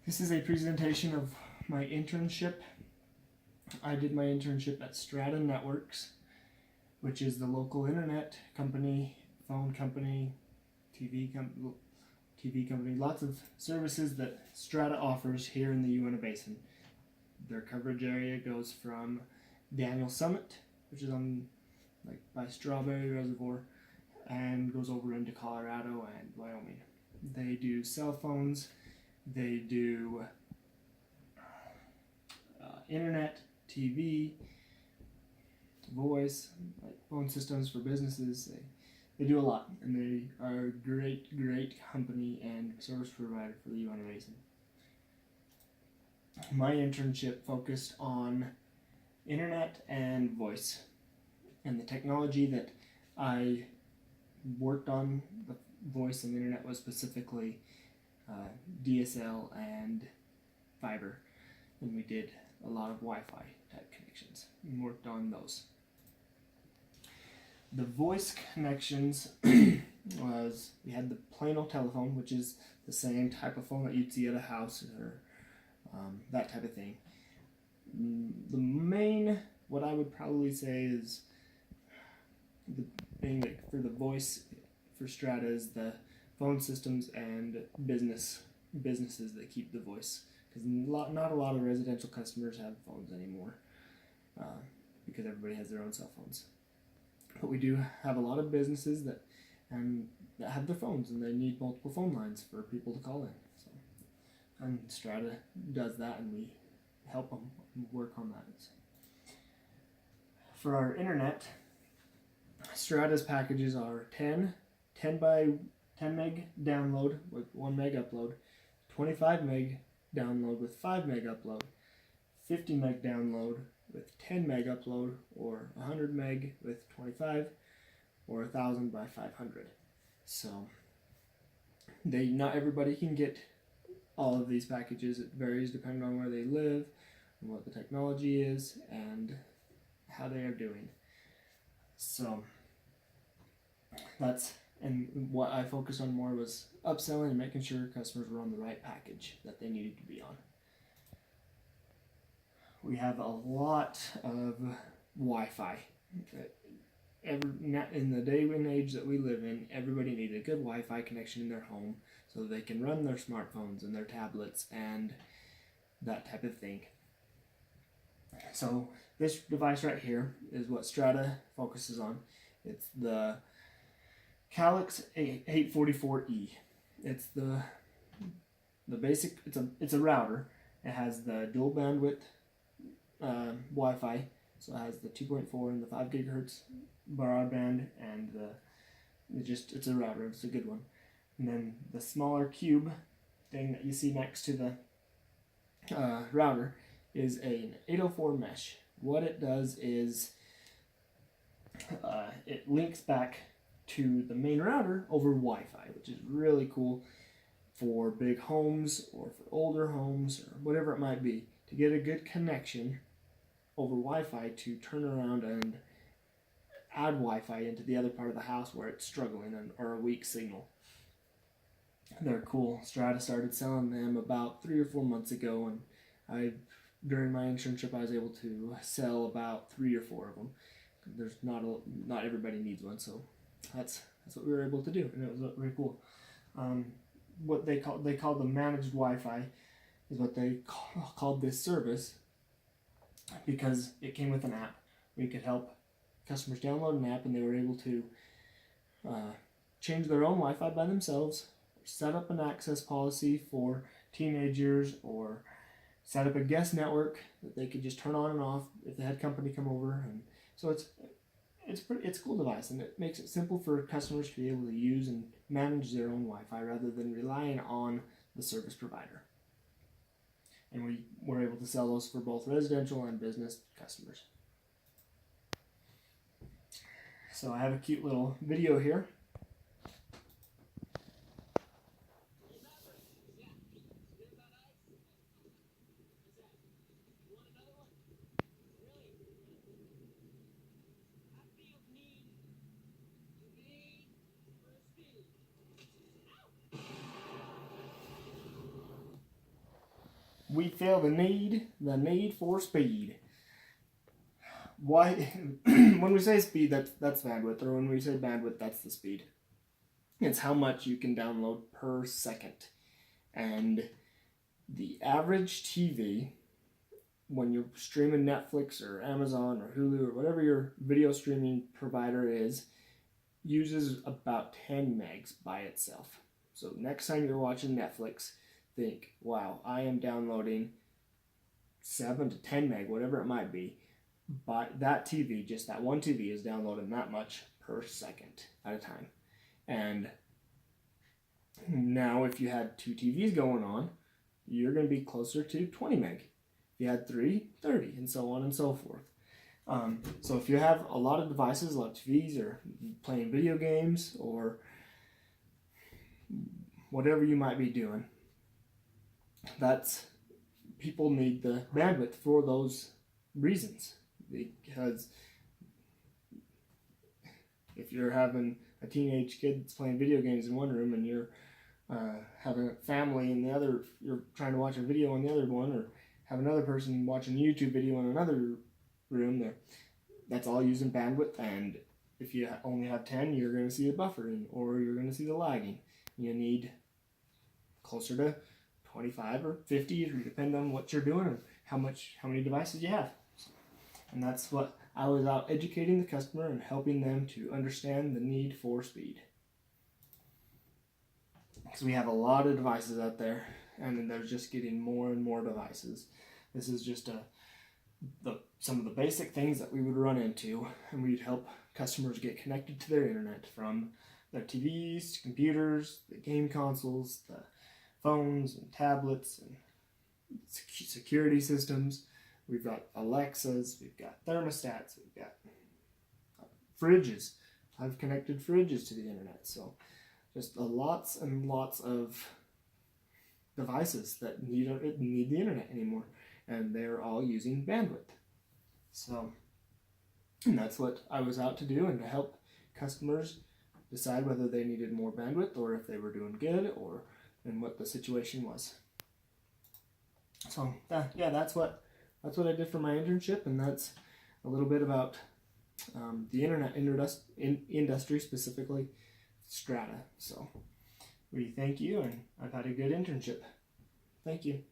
This is a presentation of my internship. I did my internship at Strata Networks, which is the local internet company, phone company, TV company, lots of services that Strata offers here in the Uinta Basin. Their coverage area goes from Daniel Summit, which is on by Strawberry Reservoir, and goes over into Colorado and Wyoming. They do cell phones, they do internet, TV, voice, like phone systems for businesses. They do a lot, and they are a great company and service provider for the Uinta Basin. My internship focused on internet and voice, and the technology that I worked on, the voice and internet, was specifically DSL and fiber, and we did a lot of Wi-Fi type connections and worked on those. The voice connections was, we had the plain old telephone, which is the same type of phone that you'd see at a house or that type of thing. The main, what I would probably say is the thing that for the voice for Strata is the phone systems and businesses that keep the voice, because not a lot of residential customers have phones anymore because everybody has their own cell phones. But we do have a lot of businesses that have their phones, and they need multiple phone lines for people to call in. So, and Strata does that, and we help them work on that. So, for our internet, Strata's packages are 10 by 10 meg download with 1 meg upload, 25 meg download with 5 meg upload, 50 meg download with 10 meg upload, or 100 meg with 25, or 1000 by 500. So not everybody can get all of these packages. It varies depending on where they live and what the technology is and how they are doing. So and what I focused on more was upselling and making sure customers were on the right package that they needed to be on. We have a lot of Wi-Fi. In the day and age that we live in, everybody needs a good Wi-Fi connection in their home so that they can run their smartphones and their tablets and that type of thing. So this device right here is what Strata focuses on. It's the Calyx 844E. It's the basic. It's a router. It has the dual bandwidth Wi-Fi, so it has the 2.4 and the 5 gigahertz broadband, and it's a router. It's a good one. And then the smaller cube thing that you see next to the router is an 804 mesh. What it does is it links back to the main router over Wi-Fi, which is really cool for big homes or for older homes or whatever it might be, to get a good connection over Wi-Fi to turn around and add Wi-Fi into the other part of the house where it's struggling or a weak signal. They're cool. Strata started selling them about 3 or 4 months ago, and during my internship I was able to sell about 3 or 4 of them. There's not everybody needs one, so that's what we were able to do, and it was very cool. What they call the managed Wi-Fi is what they called this service, because it came with an app. We could help customers download an app, and they were able to change their own Wi-Fi by themselves, set up an access policy for teenagers, or set up a guest network that they could just turn on and off if they had company come over. And so it's a cool device, and it makes it simple for customers to be able to use and manage their own Wi-Fi rather than relying on the service provider. And we were able to sell those for both residential and business customers. So I have a cute little video here. we feel the need for speed. Why? When we say speed, that's bandwidth, or when we say bandwidth, that's the speed. It's how much you can download per second. And the average TV, when you're streaming Netflix or Amazon or Hulu or whatever your video streaming provider is, uses about 10 megs by itself. So next time you're watching Netflix, think, wow, I am downloading 7 to 10 meg, whatever it might be. But that TV, just that one TV, is downloading that much per second at a time. And now if you had 2 TVs going on, you're going to be closer to 20 meg. If you had 3, 30, and so on and so forth. So if you have a lot of devices, a lot of TVs, or playing video games, or whatever you might be doing, people need the bandwidth for those reasons. Because if you're having a teenage kid that's playing video games in one room and you're having a family in the other, you're trying to watch a video in the other one, or have another person watching a YouTube video in another room there, that's all using bandwidth. And if you only have 10, you're going to see the buffering, or you're going to see the lagging. You need closer to 25 or 50, depending on what you're doing and how many devices you have. And that's what I was out educating the customer and helping them to understand the need for speed. Because we have a lot of devices out there, and there's just getting more and more devices. This is just some of the basic things that we would run into, and we'd help customers get connected to their internet, from their TVs to computers, the game consoles, the phones and tablets, and security systems. We've got Alexas, we've got thermostats, we've got fridges. I've connected fridges to the internet. So just lots and lots of devices that need the internet anymore. And they're all using bandwidth. So, and that's what I was out to do, and to help customers decide whether they needed more bandwidth, or if they were doing good, and what the situation was. So that's what I did for my internship, and that's a little bit about the internet industry, specifically Strata. So we thank you, and I've had a good internship. Thank you.